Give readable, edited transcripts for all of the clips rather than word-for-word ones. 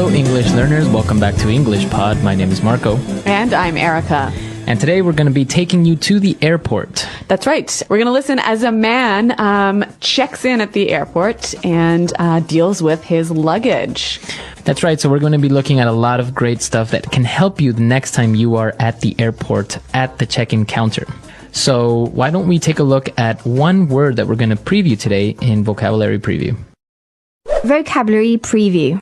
Hello, English learners. Welcome back to English Pod. My name is Marco. And I'm Erica. And today we're going to be taking you to the airport. That's right. We're going to listen as a man checks in at the airport and deals with his luggage. That's right. So we're going to be looking at a lot of great stuff that can help you the next time you are at the airport at the check-in counter. So why don't we take a look at one word that we're going to preview today in Vocabulary Preview. Vocabulary Preview.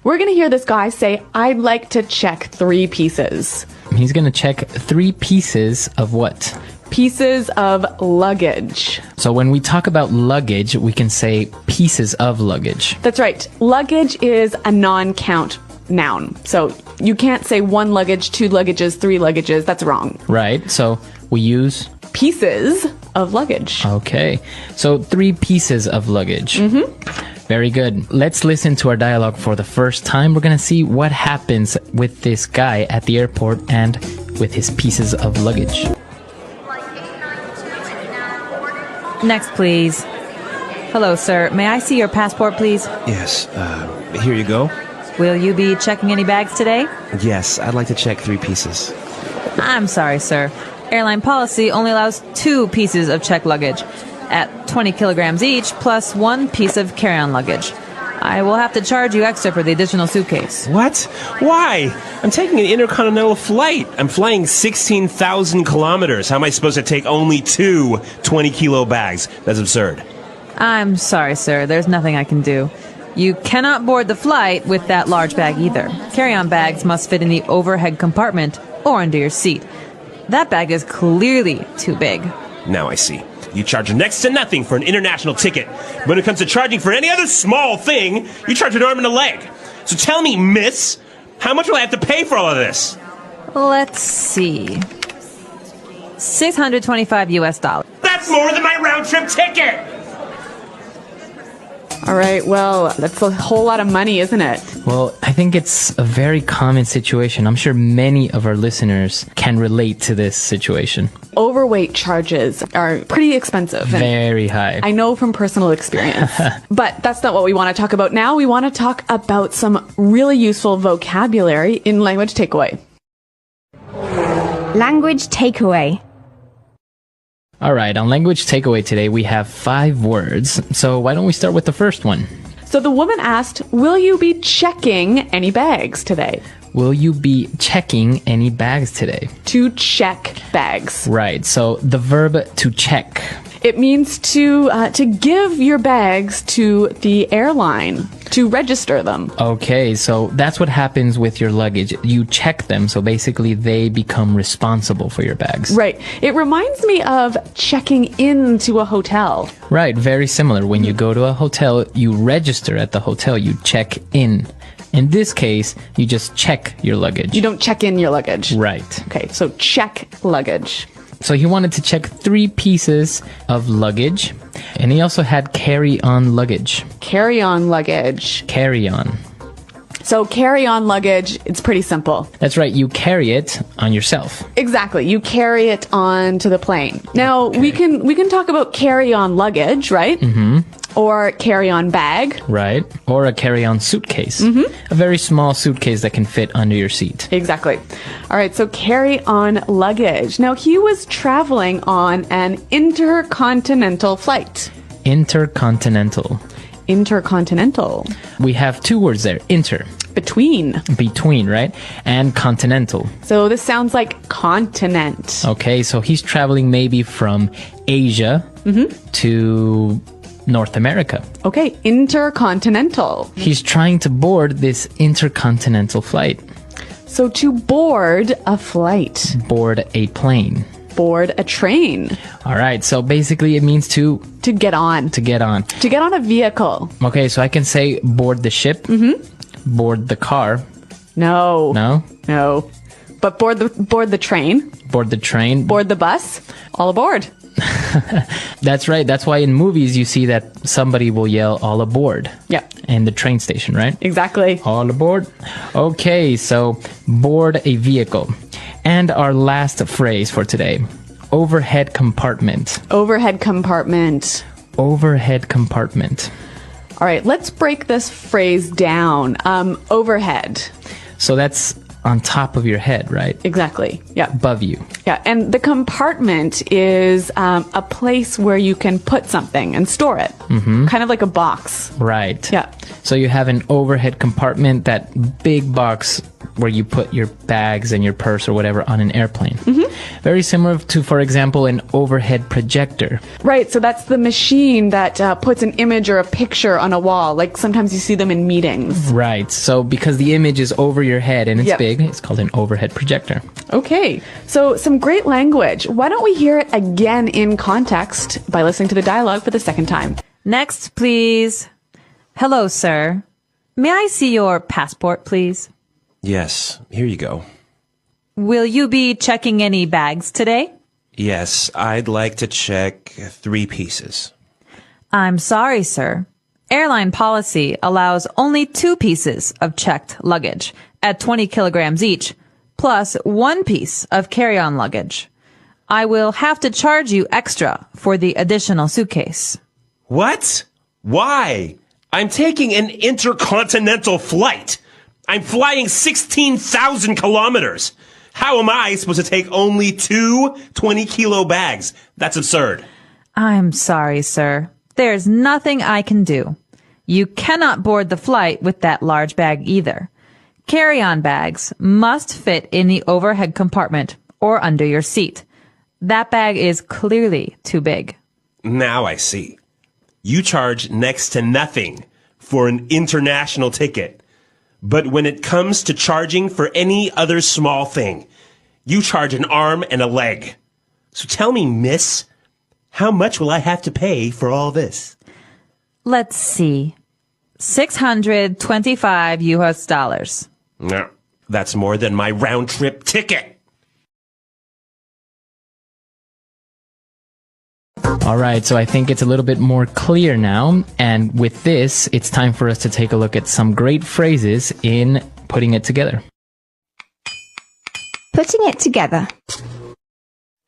We're going to hear this guy say, I'd like to check 3 pieces. He's going to check 3 pieces of what? Pieces of luggage. So when we talk about luggage, we can say pieces of luggage. That's right. Luggage is a non-count noun. So you can't say 1 luggage, 2 luggages, 3 luggages. That's wrong. Right. So we use pieces of luggage. Okay. So 3 pieces of luggage. Very good. Let's listen to our dialogue for the first time. We're going to see what happens with this guy at the airport and with his pieces of luggage. Next, please. Hello, sir. May I see your passport, please? Yes, here you go. Will you be checking any bags today? Yes, I'd like to check 3 pieces. I'm sorry, sir. Airline policy only allows 2 pieces of checked luggage at 20 kilograms each, plus 1 piece of carry-on luggage. I will have to charge you extra for the additional suitcase. What? Why? I'm taking an intercontinental flight. I'm flying 16,000 kilometers. How am I supposed to take only 2 20-kilo bags? That's absurd. I'm sorry, sir. There's nothing I can do. You cannot board the flight with that large bag either. Carry-on bags must fit in the overhead compartment or under your seat. That bag is clearly too big. Now I see. You charge next to nothing for an international ticket. When it comes to charging for any other small thing, you charge an arm and a leg. So tell me, miss, how much will I have to pay for all of this? Let's see. $625 US. That's more than my round-trip ticket! All right, well, that's a whole lot of money, isn't it? Well, I think it's a very common situation. I'm sure many of our listeners can relate to this situation. Overweight charges are pretty expensive. Very high. I know from personal experience. But that's not what we want to talk about now. We want to talk about some really useful vocabulary in Language Takeaway. Language Takeaway. All right, on Language Takeaway today, we have 5 words. So why don't we start with the first one? So the woman asked, will you be checking any bags today? Will you be checking any bags today? To check bags. Right, so the verb to check. It means to give your bags to the airline, to register them. Okay, so that's what happens with your luggage. You check them, so basically they become responsible for your bags. Right. It reminds me of checking into a hotel. Right, very similar. When you go to a hotel, you register at the hotel, you check in. In this case, you just check your luggage. You don't check in your luggage. Right. Okay, so check luggage. So he wanted to check 3 pieces of luggage, and he also had carry-on luggage. Carry-on luggage. Carry-on. So carry-on luggage, it's pretty simple. That's right, you carry it on yourself. Exactly, you carry it onto the plane. Now, we can talk about carry-on luggage, right? Mm-hmm. Or carry-on bag. Right, or a carry-on suitcase. Mm-hmm. A very small suitcase that can fit under your seat. Exactly. All right, so carry-on luggage. Now, he was traveling on an intercontinental flight. Intercontinental. Intercontinental. We have 2 words there. Inter. Between. Between, right? And continental. So this sounds like continent. Okay, so he's traveling maybe from Asia to North America. Okay, intercontinental. He's trying to board this intercontinental flight. So to board a flight. Board a plane. Board a train. All right, so basically it means to get on. To get on. To get on a vehicle. Okay, so I can say board the ship. Board the car. No. No? No. But board the train. Board the train. Board the bus. All aboard. That's right. That's why in movies you see that somebody will yell all aboard. Yeah. In the train station, right? Exactly. All aboard. Okay, so board a vehicle. And our last phrase for today. Overhead compartment. Overhead compartment. Overhead compartment. All right, let's break this phrase down. Overhead. So that's on top of your head, right? Exactly. Yeah. Above you. Yeah. And the compartment is a place where you can put something and store it. Kind of like a box. Right. Yeah. So you have an overhead compartment, that big box where you put your bags and your purse or whatever on an airplane. Very similar to, for example, an overhead projector. Right. So that's the machine that puts an image or a picture on a wall. Like sometimes you see them in meetings. Right. So because the image is over your head and it's Yep. big, it's called an overhead projector. Okay. So some great language. Why don't we hear it again in context by listening to the dialogue for the second time? Next, please. Hello, sir. May I see your passport, please? Yes, here you go. Will you be checking any bags today? Yes, I'd like to check 3 pieces. I'm sorry, sir. Airline policy allows only 2 pieces of checked luggage at 20 kilograms each, plus 1 piece of carry-on luggage. I will have to charge you extra for the additional suitcase. What? Why? I'm taking an intercontinental flight. I'm flying 16,000 kilometers. How am I supposed to take only 2 20-kilo bags? That's absurd. I'm sorry, sir. There's nothing I can do. You cannot board the flight with that large bag either. Carry-on bags must fit in the overhead compartment or under your seat. That bag is clearly too big. Now I see. You charge next to nothing for an international ticket. But when it comes to charging for any other small thing, you charge an arm and a leg. So tell me, miss, how much will I have to pay for all this? Let's see. $625 US. No, that's more than my round-trip ticket. All right, so I think it's a little bit more clear now. And with this, it's time for us to take a look at some great phrases in putting it together. Putting it together.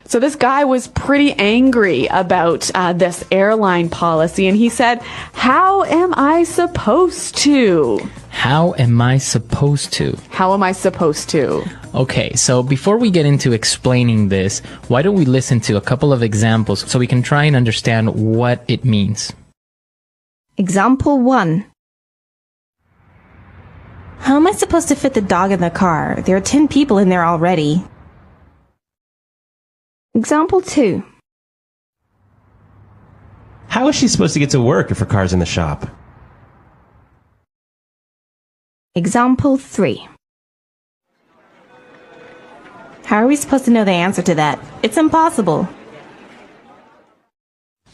So this guy was pretty angry about this airline policy, and he said, "How am I supposed to? How am I supposed to? How am I supposed to?" Okay, so before we get into explaining this, why don't we listen to a couple of examples so we can try and understand what it means. Example 1. How am I supposed to fit the dog in the car? There are 10 people in there already. Example 2. How is she supposed to get to work if her car's in the shop? Example 3. How are we supposed to know the answer to that? It's impossible.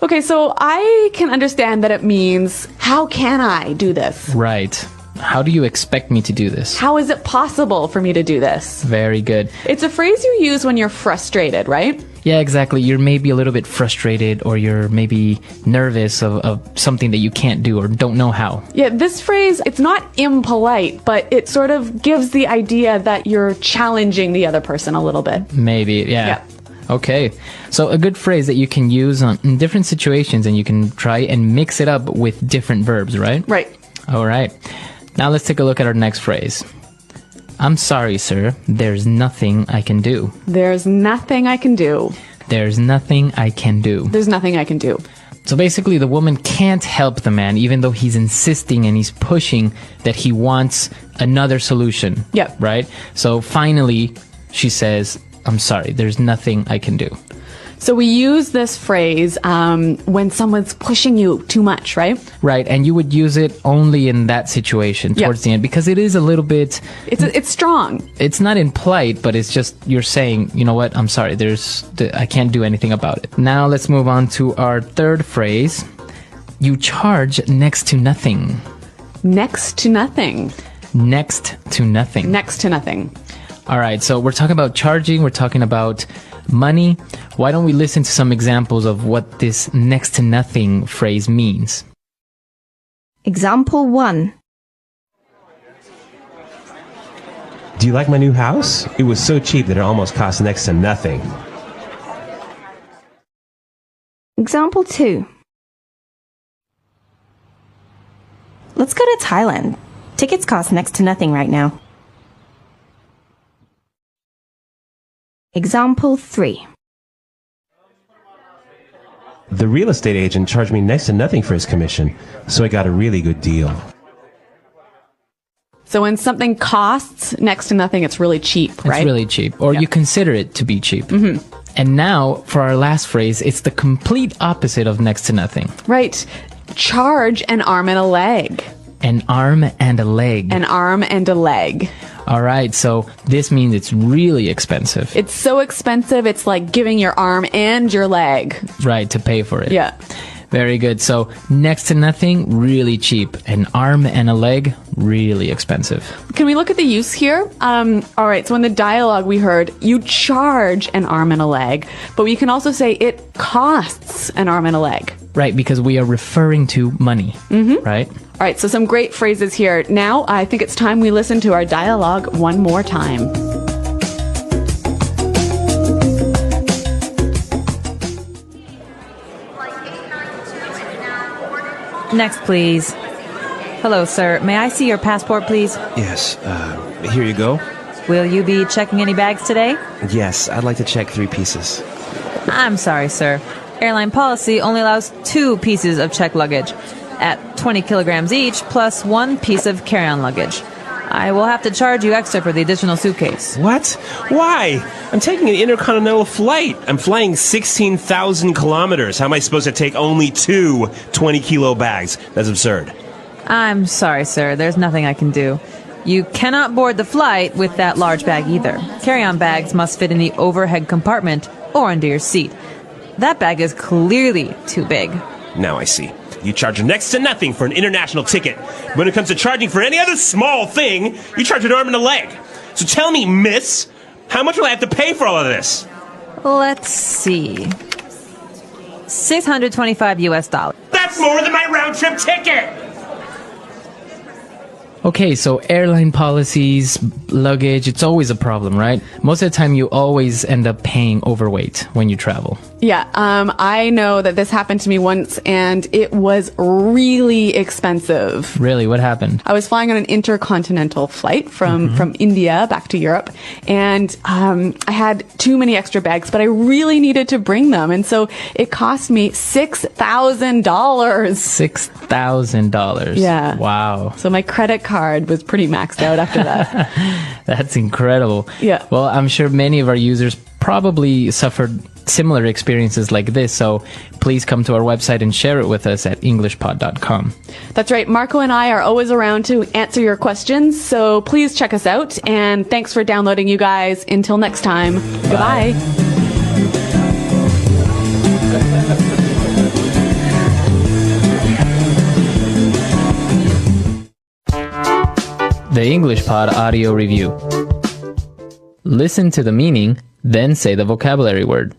Okay, so I can understand that it means, how can I do this? Right. How do you expect me to do this? How is it possible for me to do this? Very good. It's a phrase you use when you're frustrated, right? Yeah, exactly. You're maybe a little bit frustrated, or you're maybe nervous of something that you can't do or don't know how. Yeah, this phrase, it's not impolite, but it sort of gives the idea that you're challenging the other person a little bit. Maybe, yeah. Okay. So a good phrase that you can use in different situations, and you can try and mix it up with different verbs, right? Right. All right. Now let's take a look at our next phrase. I'm sorry, sir. There's nothing I can do. There's nothing I can do. There's nothing I can do. There's nothing I can do. So basically, the woman can't help the man, even though he's insisting and he's pushing that he wants another solution. Yep. Right? So finally, she says, I'm sorry, there's nothing I can do. So we use this phrase when someone's pushing you too much, right? Right, and you would use it only in that situation towards the end, because it is a little bit... It's strong. It's not impolite, but it's just you're saying, you know what, I'm sorry, I can't do anything about it. Now let's move on to our third phrase. You charge next to nothing. Next to nothing. Next to nothing. Next to nothing. All right, so we're talking about charging, we're talking about money. Why don't we listen to some examples of what this next to nothing phrase means? Example 1. Do you like my new house? It was so cheap that it almost cost next to nothing. Example 2. Let's go to Thailand. Tickets cost next to nothing right now. Example 3. The real estate agent charged me next to nothing for his commission, so I got a really good deal. So when something costs next to nothing, it's really cheap, right? It's really cheap, or you consider it to be cheap. And now, for our last phrase, it's the complete opposite of next to nothing. Right. Charge an arm and a leg. An arm and a leg. An arm and a leg. All right, so this means it's really expensive. It's so expensive, it's like giving your arm and your leg. Right, to pay for it. Yeah. Very good. So next to nothing, really cheap. An arm and a leg, really expensive. Can we look at the use here? All right, so in the dialogue we heard, you charge an arm and a leg, but we can also say it costs an arm and a leg. Right, because we are referring to money, right? All right, so some great phrases here. Now I think it's time we listen to our dialogue one more time. Next, please. Hello, sir. May I see your passport, please? Yes, here you go. Will you be checking any bags today? Yes, I'd like to check 3 pieces. I'm sorry, sir. Airline policy only allows 2 pieces of checked luggage at 20 kilograms each, plus 1 piece of carry-on luggage. I will have to charge you extra for the additional suitcase. What? Why? I'm taking an intercontinental flight. I'm flying 16,000 kilometers. How am I supposed to take only 2 20-kilo bags? That's absurd. I'm sorry, sir. There's nothing I can do. You cannot board the flight with that large bag either. Carry-on bags must fit in the overhead compartment or under your seat. That bag is clearly too big. Now I see. You charge next to nothing for an international ticket. When it comes to charging for any other small thing, you charge an arm and a leg. So tell me, miss, how much will I have to pay for all of this? Let's see. $625 US. That's more than my round-trip ticket! Okay, so airline policies, luggage, it's always a problem, right? Most of the time you always end up paying overweight when you travel. Yeah, I know that this happened to me once, and it was really expensive. Really, what happened? I was flying on an intercontinental flight from India back to Europe, and I had too many extra bags, but I really needed to bring them, and so it cost me $6,000. $6,000. Yeah. Wow. So my credit card was pretty maxed out after that. That's incredible. Yeah. Well, I'm sure many of our users probably suffered similar experiences like this, so please come to our website and share it with us at englishpod.com. That's right. Marco and I are always around to answer your questions, so please check us out, and thanks for downloading, you guys. Until next time, goodbye. The English Pod Audio Review. Listen to the meaning, then say the vocabulary word.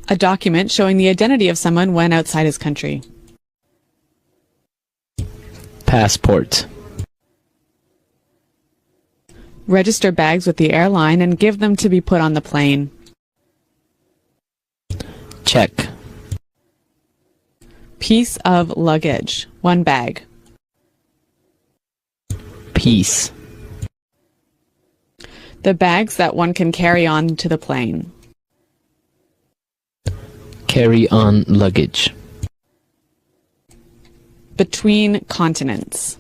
A document showing the identity of someone when outside his country. Passport. Register bags with the airline and give them to be put on the plane. Check. Piece of luggage. 1 bag. Piece. The bags that one can carry on to the plane. Carry on luggage. Between continents.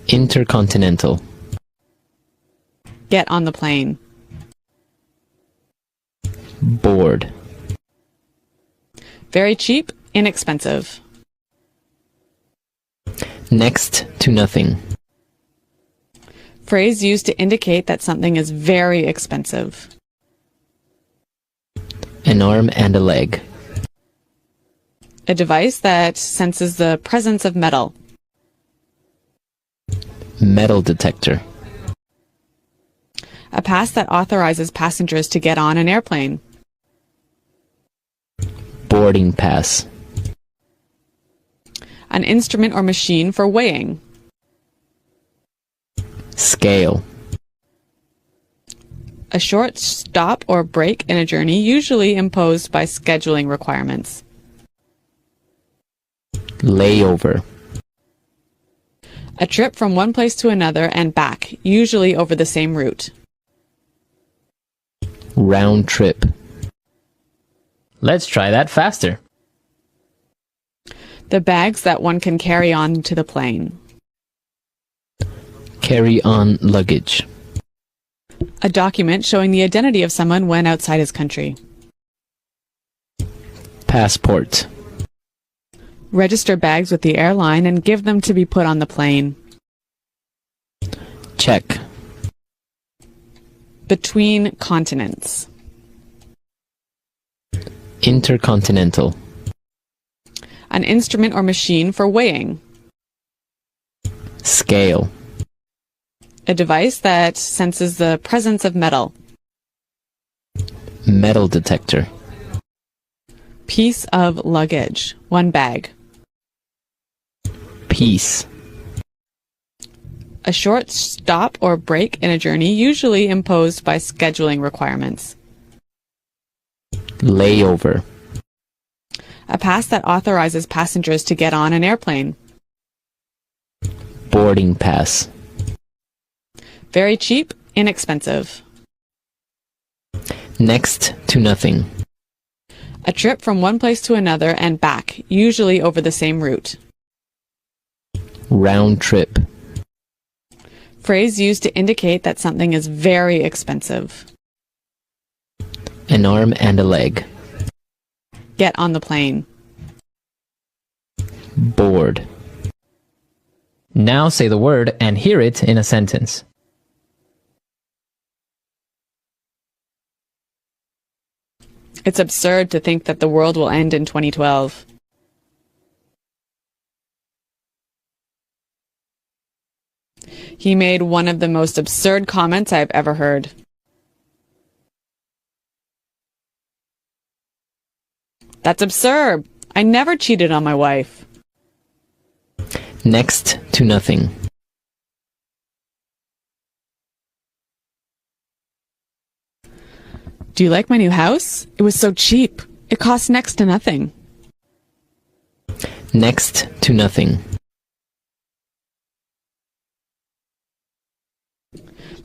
Intercontinental. Get on the plane. Board. Very cheap, inexpensive. Next to nothing. Phrase used to indicate that something is very expensive. An arm and a leg. A device that senses the presence of metal. Metal detector. A pass that authorizes passengers to get on an airplane. Boarding pass. An instrument or machine for weighing. Scale. A short stop or break in a journey usually imposed by scheduling requirements. Layover. A trip from one place to another and back, usually over the same route. Round trip. Let's try that faster. The bags that one can carry on to the plane. Carry on luggage. A document showing the identity of someone when outside his country. Passport. Register bags with the airline and give them to be put on the plane. Check. Between continents. Intercontinental. An instrument or machine for weighing. Scale. A device that senses the presence of metal. Metal detector. Piece of luggage. One bag. Piece. A short stop or break in a journey, usually imposed by scheduling requirements. Layover. A pass that authorizes passengers to get on an airplane. Boarding pass. Very cheap, inexpensive. Next to nothing. A trip from one place to another and back, usually over the same route. Round trip. Phrase used to indicate that something is very expensive. An arm and a leg. Get on the plane. Board. Now say the word and hear it in a sentence. It's absurd to think that the world will end in 2012. He made one of the most absurd comments I've ever heard. That's absurd. I never cheated on my wife. Next to nothing. Do you like my new house? It was so cheap. It cost next to nothing. Next to nothing.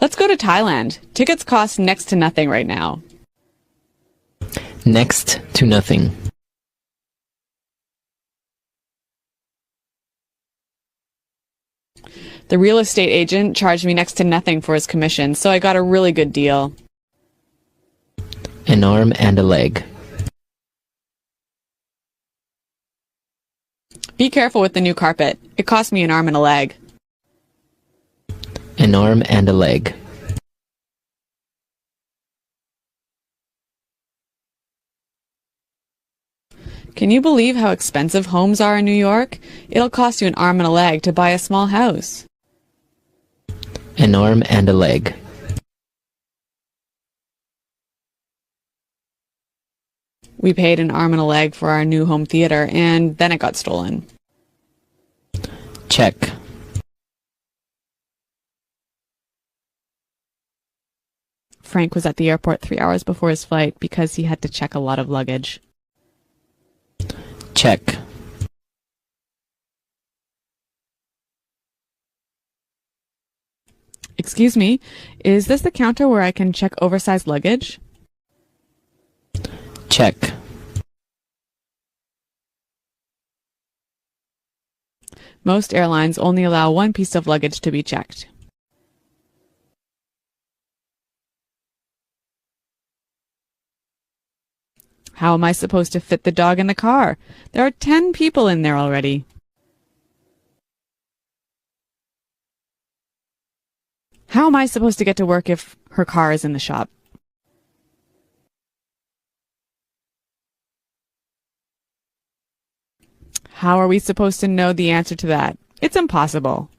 Let's go to Thailand. Tickets cost next to nothing right now. Next to nothing. The real estate agent charged me next to nothing for his commission, so I got a really good deal. An arm and a leg. Be careful with the new carpet. It cost me an arm and a leg. An arm and a leg. Can you believe how expensive homes are in New York? It'll cost you an arm and a leg to buy a small house. An arm and a leg. We paid an arm and a leg for our new home theater, and then it got stolen. Check. Frank was at the airport 3 hours before his flight because he had to check a lot of luggage. Check. Excuse me, is this the counter where I can check oversized luggage? Check. Most airlines only allow one piece of luggage to be checked. How am I supposed to fit the dog in the car? There are 10 people in there already. How am I supposed to get to work if her car is in the shop? How are we supposed to know the answer to that? It's impossible.